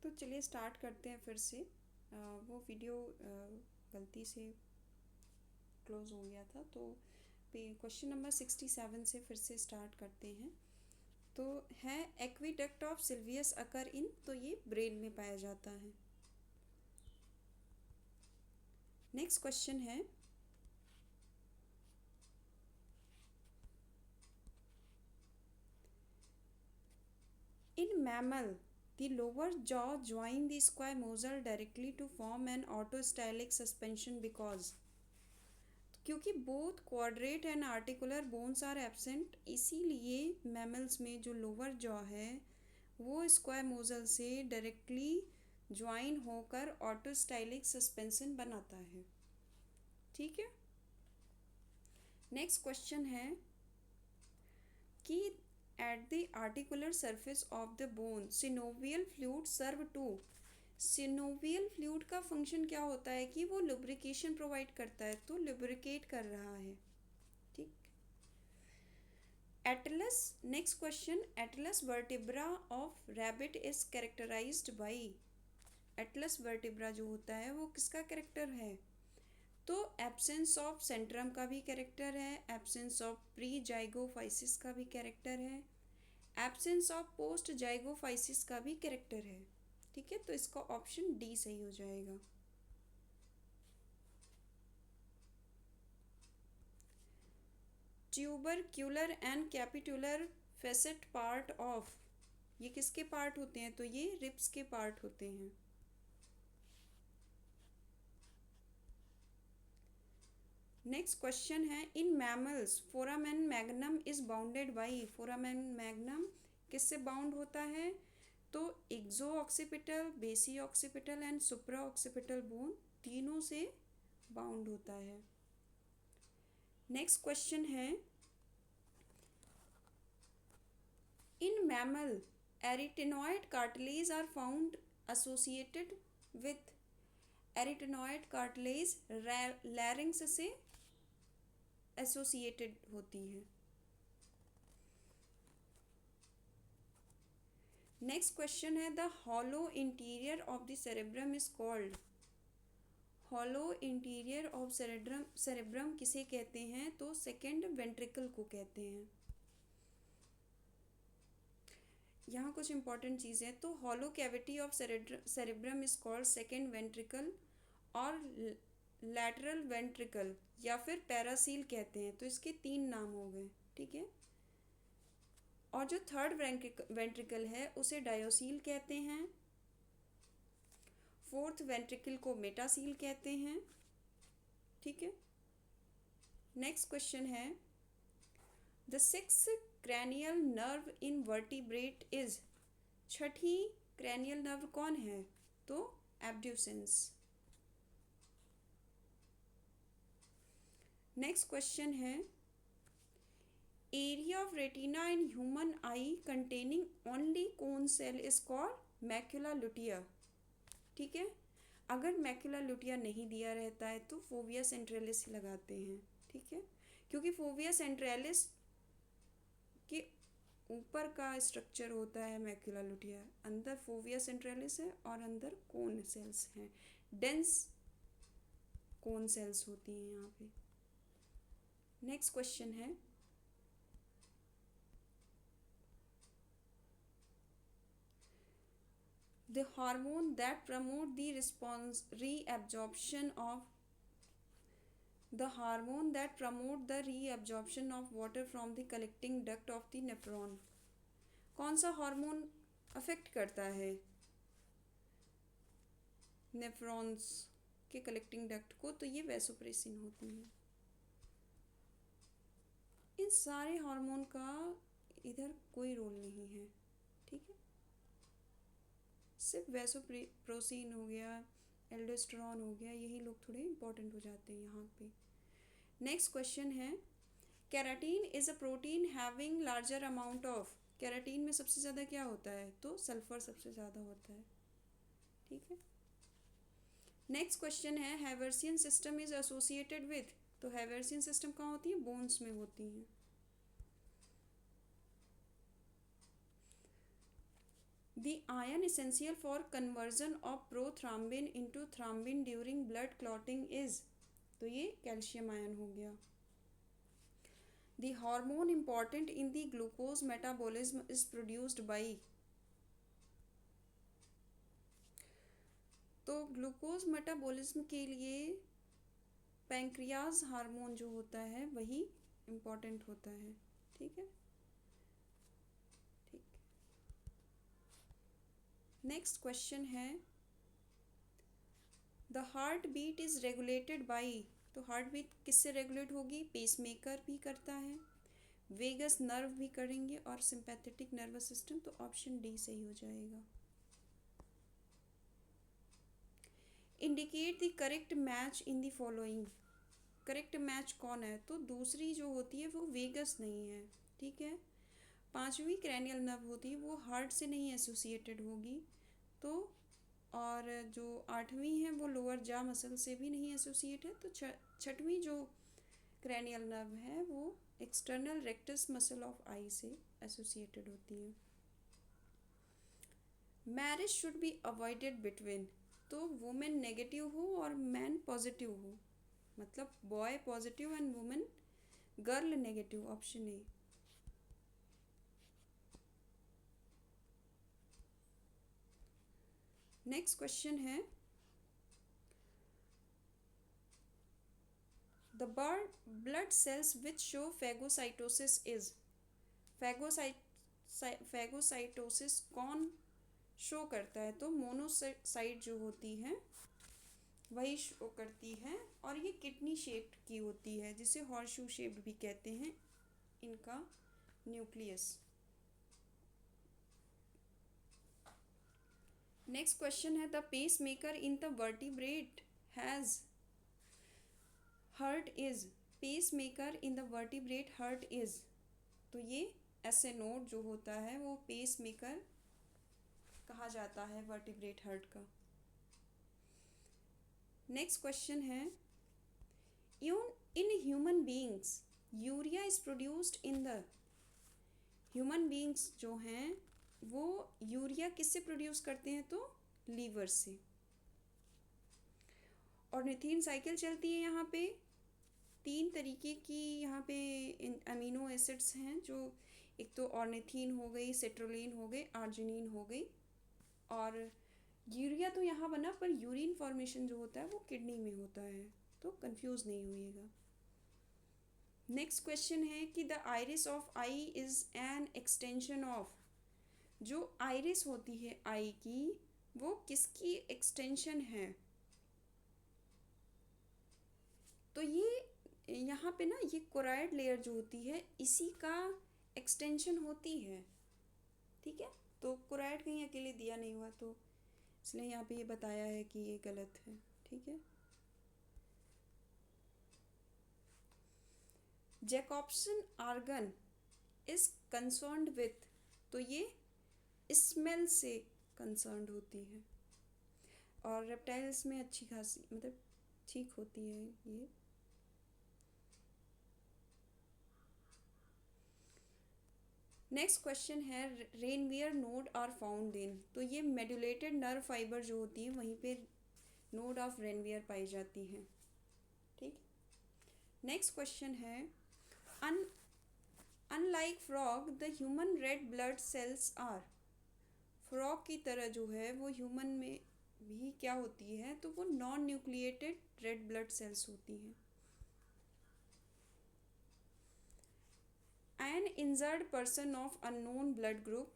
तो चलिए स्टार्ट करते हैं फिर से। वो वीडियो गलती से क्लोज़ हो गया था, तो क्वेश्चन नंबर 67 से फिर से स्टार्ट करते हैं। तो है एक्वीडक्ट ऑफ सिल्वियस अकर इन, तो ये ब्रेन में पाया जाता है। नेक्स्ट क्वेश्चन है in mammal the lower jaw join the squamosal directly to form an orthostylic suspension because क्योंकि both quadrate and articular bones are absent, इसीलिए मैमल्स में जो लोअर जॉ है वो स्क्वामोजल से डायरेक्टली ज्वाइन होकर ऑटोस्टाइलिक सस्पेंशन बनाता है। ठीक है। नेक्स्ट क्वेश्चन है कि at the articular surface of the bone synovial fluid serve to. Synovial fluid का फंक्शन क्या होता है कि वो लुब्रिकेशन प्रोवाइड करता है, तो लुब्रिकेट कर रहा है। ठीक। Atlas, next question, atlas vertebra of rabbit is characterized by. Atlas vertebra जो होता है वो किसका कैरेक्टर है? तो एब्सेंस ऑफ सेंट्रम का भी कैरेक्टर है, एब्सेंस ऑफ प्री जाइगोफाइसिस का भी कैरेक्टर है, एब्सेंस ऑफ पोस्ट जाइगोफाइसिस का भी कैरेक्टर है। ठीक है, तो इसका ऑप्शन डी सही हो जाएगा। Tubercular and capitular facet part of, ये किसके पार्ट होते हैं? तो ये रिब्स के पार्ट होते हैं। नेक्स्ट क्वेश्चन है in mammals foramen magnum is bounded by. Foramen magnum किससे बाउंड होता है? तो exoccipital, basioccipital and supraoccipital bone तीनों से बाउंड होता है। नेक्स्ट क्वेश्चन है in mammal arytenoid cartilage are found associated with. Arytenoid cartilage larynx से एसोसिएटेड होती है। नेक्स्ट क्वेश्चन है the hollow interior of the cerebrum is called. Hollow interior of cerebrum किसे कहते हैं? तो सेकेंड वेंट्रिकल को कहते हैं। यहाँ कुछ इंपॉर्टेंट चीज़ है, तो hollow cavity of cerebrum is called second ventricle और लैटरल वेंट्रिकल या फिर पैरासील कहते हैं। तो इसके तीन नाम हो गए। ठीक है। और जो थर्ड वेंट्रिकल है उसे डायोसील कहते हैं, फोर्थ वेंट्रिकल को मेटासील कहते हैं। ठीक है। नेक्स्ट क्वेश्चन है the six cranial nerve in vertebrate is. छठी क्रैनियल नर्व कौन है? तो एब्ड्यूसेंस। नेक्स्ट क्वेश्चन है area of retina in human eye containing only cone cell is called macula lutea. ठीक है। अगर मैक्यूला लुटिया नहीं दिया रहता है तो फोविया सेंट्रलिस लगाते हैं। ठीक है, क्योंकि फोविया सेंट्रलिस के ऊपर का स्ट्रक्चर होता है मैक्यूला लुटिया, अंदर फोविया सेंट्रलिस है और अंदर कोन सेल्स हैं, डेंस कोन सेल्स होती हैं यहाँ पे। नेक्स्ट क्वेश्चन है the hormone that promote the response reabsorption of the hormone that promote the reabsorption of water from the collecting duct of the nephron। कौन सा हार्मोन अफेक्ट करता है नेफ्रॉन्स के कलेक्टिंग डक्ट को? तो ये वैसोप्रेसिन होती है। इन सारे हार्मोन का इधर कोई रोल नहीं है। ठीक है, सिर्फ वैसोप्रेसिन हो गया, एल्डोस्टेरॉन हो गया, यही लोग थोड़े इंपॉर्टेंट हो जाते हैं यहाँ पे। नेक्स्ट क्वेश्चन है keratin is a protein having larger amount of. Keratin में सबसे ज़्यादा क्या होता है? तो सल्फर सबसे ज़्यादा होता है। ठीक है। नेक्स्ट क्वेश्चन है Haversian system is associated with. तो हैवर्सियन सिस्टम कहाँ होती है? बोन्स में होती हैं। The ion essential for conversion of prothrombin into thrombin during blood clotting is, तो ये कैल्शियम आयन हो गया। The hormone important in the glucose metabolism is produced by, तो ग्लूकोज मेटाबॉलिज्म के लिए पैंक्रियाज हार्मोन जो होता है वही इम्पॉर्टेंट होता है। ठीक है, ठीक। नेक्स्ट क्वेश्चन है the heart beat is regulated by, तो हार्ट बीट किससे रेगुलेट होगी? पेसमेकर भी करता है, वेगस नर्व भी करेंगे, और सिंपैथेटिक नर्वस सिस्टम, तो ऑप्शन डी सही हो जाएगा। Indicate the correct match in the following, correct match कौन है? तो दूसरी जो होती है वो वेगस नहीं है। ठीक है, पांचवी क्रैनियल नर्व होती है वो हार्ट से नहीं एसोसिएटेड होगी, तो और जो आठवीं है वो लोअर जा मसल से भी नहीं एसोसिएट है, तो छठवीं जो क्रैनियल नर्व है वो external rectus muscle of eye से एसोसिएटेड होती है। Marriage should be avoided between, तो वुमेन नेगेटिव हो और मैन पॉजिटिव हो, मतलब boy positive and women girl negative, option A. Next question है the blood cells which show phagocytosis is, phagocytosis कौन शो करता है? तो मोनोसाइट जो होती है वही शो करती है, और ये किडनी शेप्ड की होती है, जिसे हॉर्सशू शेप्ड भी कहते हैं इनका न्यूक्लियस। नेक्स्ट क्वेश्चन है the pacemaker in the vertebrate has heart is, pacemaker in the vertebrate heart is, तो ये ऐसे नोड जो होता है वो पेस मेकर कहा जाता है वर्टिब्रेट हर्ट का। नेक्स्ट क्वेश्चन है in human beings urea is produced in the, human beings जो हैं वो यूरिया किससे प्रोड्यूस करते हैं? तो लीवर से। और मीथेन साइकिल चलती है यहाँ पे, तीन तरीके की यहाँ पे अमीनो एसिड्स हैं, जो एक तो ऑर्निथीन हो गई, सिट्रोलिन हो गई, आर्जिनिन हो गई, और यूरिया तो यहाँ बना, पर यूरिन फॉर्मेशन जो होता है वो किडनी में होता है, तो कंफ्यूज नहीं होइएगा। नेक्स्ट क्वेश्चन है कि the iris of I is an extension of, जो आइरिस होती है आई की वो किसकी एक्सटेंशन है? तो ये यहाँ पे ना ये कोराइड लेयर जो होती है इसी का एक्सटेंशन होती है। ठीक है, तो कोराइड कहीं अकेले दिया नहीं हुआ, तो इसलिए यहाँ पे ये बताया है कि ये गलत है। ठीक है, जैकॉब्सन आर्गन इज कंसर्न्ड विथ, तो ये स्मेल से कंसर्न्ड होती है, और रेप्टाइल्स में अच्छी खासी मतलब ठीक होती है ये। नेक्स्ट क्वेश्चन है Ranvier node are found in, तो ये मेडुलेटेड नर्व फाइबर जो होती है वहीं पे नोड ऑफ रेनवियर पाई जाती हैं। ठीक, नेक्स्ट क्वेश्चन है unlike frog the human red blood cells are, frog की तरह जो है वो ह्यूमन में भी क्या होती है? तो वो non nucleated red blood sales होती हैं। An injured person of unknown blood group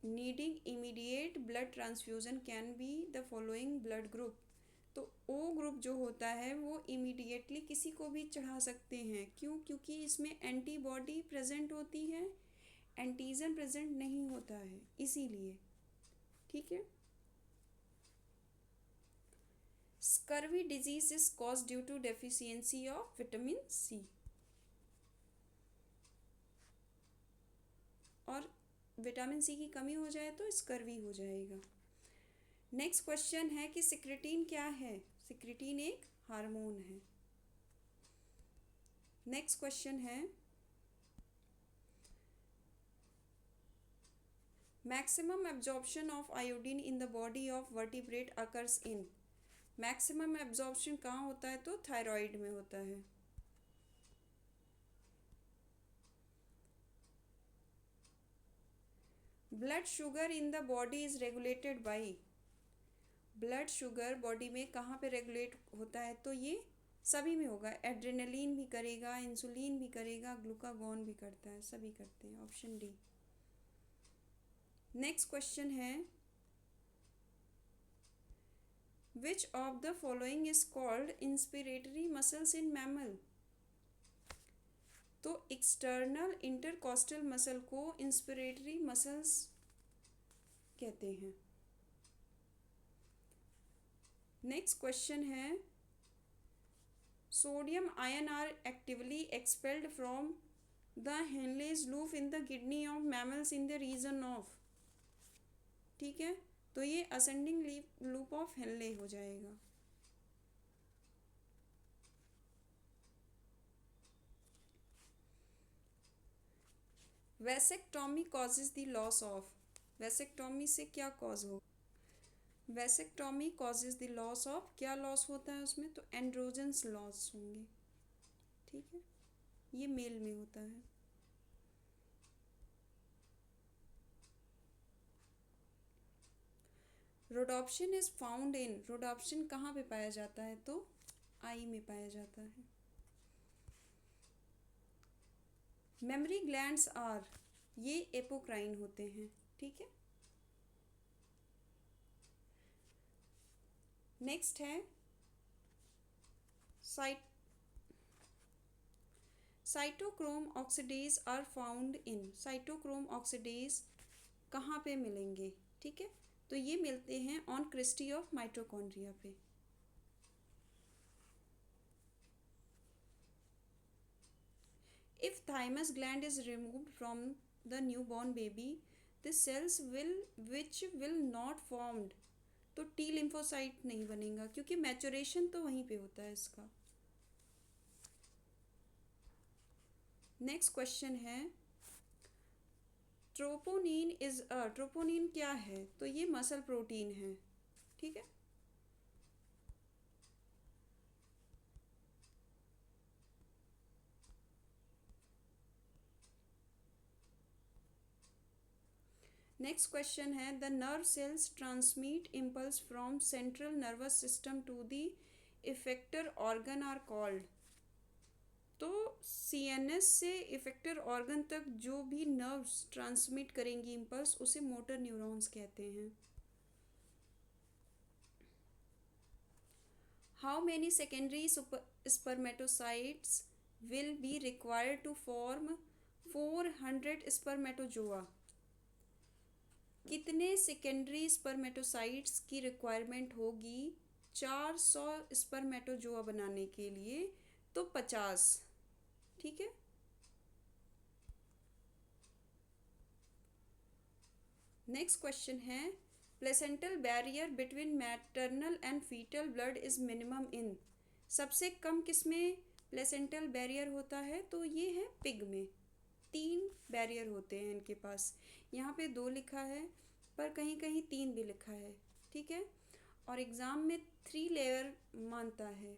needing immediate blood transfusion can be the following blood group, तो O ग्रुप जो होता है वो इमीडिएटली किसी को भी चढ़ा सकते हैं। क्यों? क्योंकि इसमें एंटीबॉडी प्रेजेंट होती है, एंटीजन प्रेजेंट नहीं होता है, इसीलिए। ठीक है, scurvy disease is cause due to deficiency of vitamin C, और विटामिन सी की कमी हो जाए तो स्कर्वी हो जाएगा। नेक्स्ट क्वेश्चन है कि सिक्रेटिन क्या है? सिक्रेटिन एक हार्मोन है। नेक्स्ट क्वेश्चन है maximum absorption of iodine in the body of vertebrate occurs in. Maximum absorption कहाँ होता है? तो थायराइड में होता है। Blood sugar in the body is regulated by. Blood sugar body में कहाँ पे रेगुलेट होता है? तो ये सभी में होगा। एड्रेनलिन भी करेगा, इंसुलिन भी करेगा, ग्लूकागॉन भी करता है, सभी करते हैं। Option D. नेक्स्ट क्वेश्चन है, which of the following is called inspiratory muscles in mammal? तो एक्सटर्नल इंटरकॉस्टल मसल को इंस्पिरेटरी मसल्स कहते हैं। नेक्स्ट क्वेश्चन है, sodium ion are actively expelled from the Henle's loop in the kidney of mammals in the region of. ठीक है, तो ये ascending loop of Henle हो जाएगा। Vasectomy causes the loss of. Vasectomy से क्या कॉज होगा? Vasectomy causes the loss of, क्या लॉस होता है उसमें? तो एंड्रोजन्स लॉस होंगे। ठीक है, ये मेल में होता है। Rhodopsin is found in. Rhodopsin कहाँ पे पाया जाता है? तो आई में पाया जाता है। मेमोरी ग्लैंड्स आर, ये एपोक्राइन होते हैं। ठीक है, नेक्स्ट है cytochrome oxidase are found in. Cytochrome oxidase कहाँ पे मिलेंगे? ठीक है, तो ये मिलते हैं ऑन क्रिस्टी ऑफ माइटोकॉन्ड्रिया पे। If thymus gland is removed from the newborn baby, the cells which will not formed, तो टी लिम्फोसाइट नहीं बनेगा क्योंकि मैचुरेशन तो वहीं पे होता है इसका। नेक्स्ट क्वेश्चन है, ट्रोपोनिन क्या है? तो ये मसल प्रोटीन है। ठीक है, नेक्स्ट क्वेश्चन है, the nerve cells transmit impulse from central nervous system to the effector organ are called. तो सीएनएस से इफेक्टर ऑर्गन तक जो भी नर्व्स ट्रांसमिट करेंगी इम्पल्स, उसे मोटर न्यूरॉन्स कहते हैं। How many secondary spermatocytes will be required to form 400 spermatozoa? कितने सेकेंडरी स्पर्मेटोसाइट्स की रिक्वायरमेंट होगी 400 स्पर्मेटोजोआ बनाने के लिए? तो 50। ठीक है, नेक्स्ट क्वेश्चन है, placental barrier between maternal and foetal blood is minimum in. सबसे कम किस में प्लेसेंटल बैरियर होता है? तो ये है पिग में। 3 बैरियर होते हैं इनके पास। यहाँ पे 2 लिखा है, पर कहीं कहीं 3 भी लिखा है। ठीक है, और एग्ज़ाम में 3 लेयर मानता है।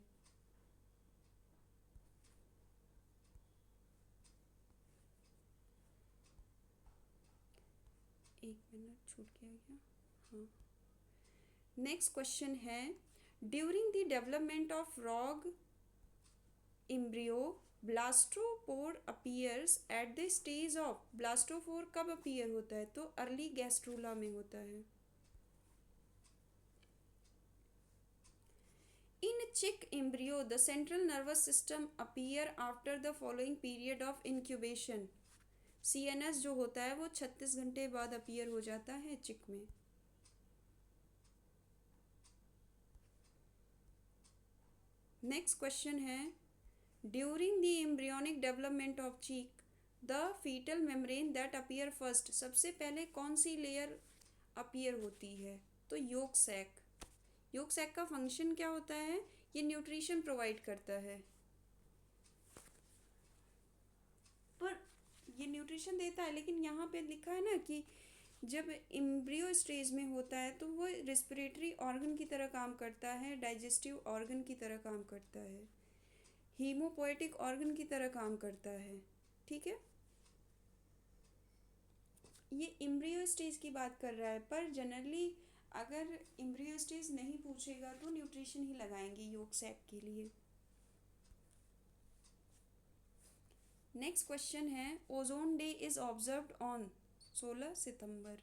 एक मिनट छूट गया। हाँ, नेक्स्ट क्वेश्चन है, during the development of frog embryo blastopore appears at the stage of. Blastopore कब अपीयर होता है? तो अर्ली गैस्ट्रूला में होता है। In chick embryo the central nervous system appear after the following period of incubation. CNS जो होता है वो 36 घंटे बाद अपीयर हो जाता है चिक में। नेक्स्ट क्वेश्चन है, during the embryonic development of chick the foetal membrane that appear first. सबसे पहले कौन सी लेयर अपीयर होती है? तो योक सैक। योक सैक का फंक्शन क्या होता है? ये न्यूट्रिशन प्रोवाइड करता है, पर ये न्यूट्रिशन देता है, लेकिन यहाँ पे लिखा है ना कि जब एम्ब्रियो स्टेज में होता है तो वो रेस्पिरेटरी ऑर्गन की तरह काम करता है, डाइजेस्टिव ऑर्गन की तरह काम करता है, हीमोपोएटिक ऑर्गन की तरह काम करता है। ठीक है, ये एम्ब्रियो स्टेज की बात कर रहा है, पर जनरली अगर एम्ब्रियो स्टेज नहीं पूछेगा तो न्यूट्रिशन ही लगाएंगे योग सैक के लिए। नेक्स्ट क्वेश्चन है, ozone day is observed on 16 September.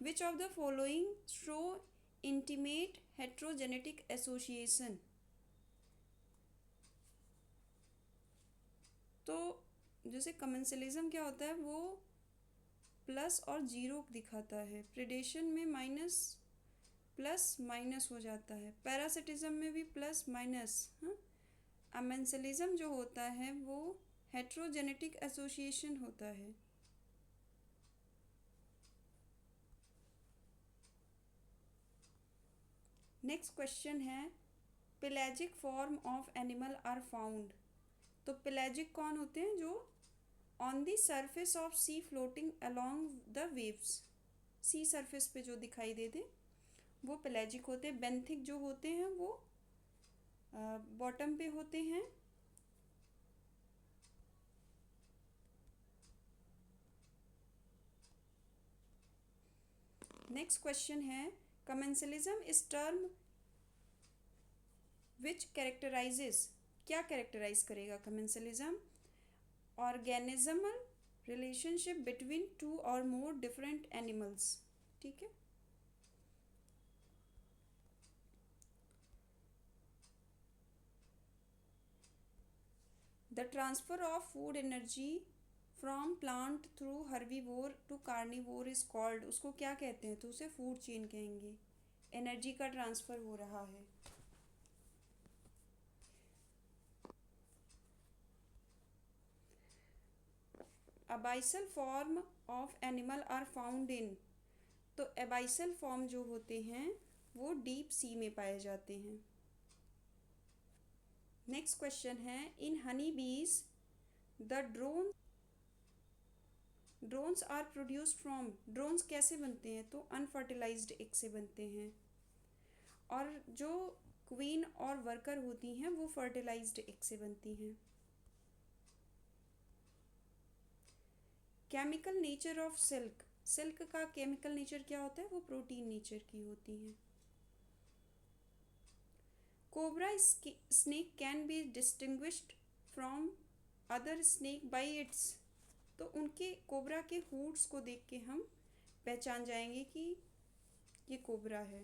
Which of the following show intimate heterogenetic association. तो जैसे कमेंसलिज्म क्या होता है, वो प्लस और जीरो दिखाता है, प्रेडेशन में माइनस प्लस माइनस हो जाता है, पैरासिटिज्म में भी प्लस माइनस। हाँ, अमेंसलिज्म जो होता है वो हेट्रोजेनेटिक एसोसिएशन होता है। नेक्स्ट क्वेश्चन है, pelagic form of animal are found. तो पेलाजिक कौन होते हैं, जो on the surface of sea floating along the waves, sea surface पे जो दिखाई देते वो पेलाजिक होते हैं। बेंथिक जो होते हैं वो बॉटम पे होते हैं। नेक्स्ट क्वेश्चन है, commensalism is term which characterizes, क्या कैरेक्टराइज करेगा commensalism, organismal relationship between two और मोर डिफरेंट एनिमल्स। ठीक है, the transfer of food energy from plant through herbivore to carnivore is called, उसको क्या कहते हैं, तो उसे फूड चेन कहेंगे। एनर्जी का ट्रांसफर हो रहा है। Abyssal form of animal are found in, तो एबाइसल फॉर्म जो होते हैं वो डीप सी में पाए जाते हैं। नेक्स्ट क्वेश्चन है, in honey bees the drones are produced from, drones कैसे बनते हैं, तो अनफर्टिलाइज्ड एग से बनते हैं, और जो क्वीन और वर्कर होती हैं वो फर्टिलाइज्ड एग से बनती हैं। Chemical nature of silk, silk का केमिकल नेचर क्या होता है, वो प्रोटीन नेचर की होती हैं। Cobra snake can be distinguished from other snake by its, तो उनके कोबरा के हुड्स को देख के हम पहचान जाएंगे कि ये कोबरा है।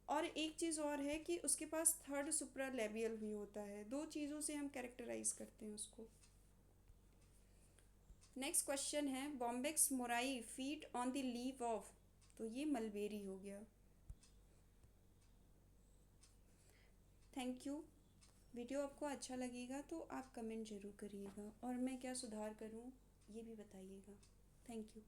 और एक चीज़ और है कि उसके पास थर्ड सुप्रालेबियल भी होता है, दो चीज़ों से हम कैरेक्टराइज करते हैं उसको। नेक्स्ट क्वेश्चन है, Bombyx mori feed on the leave of, तो ये मलबेरी हो गया। Thank you. वीडियो आपको अच्छा लगेगा तो आप कमेंट ज़रूर करिएगा, और मैं क्या सुधार करूँ ये भी बताइएगा। Thank you.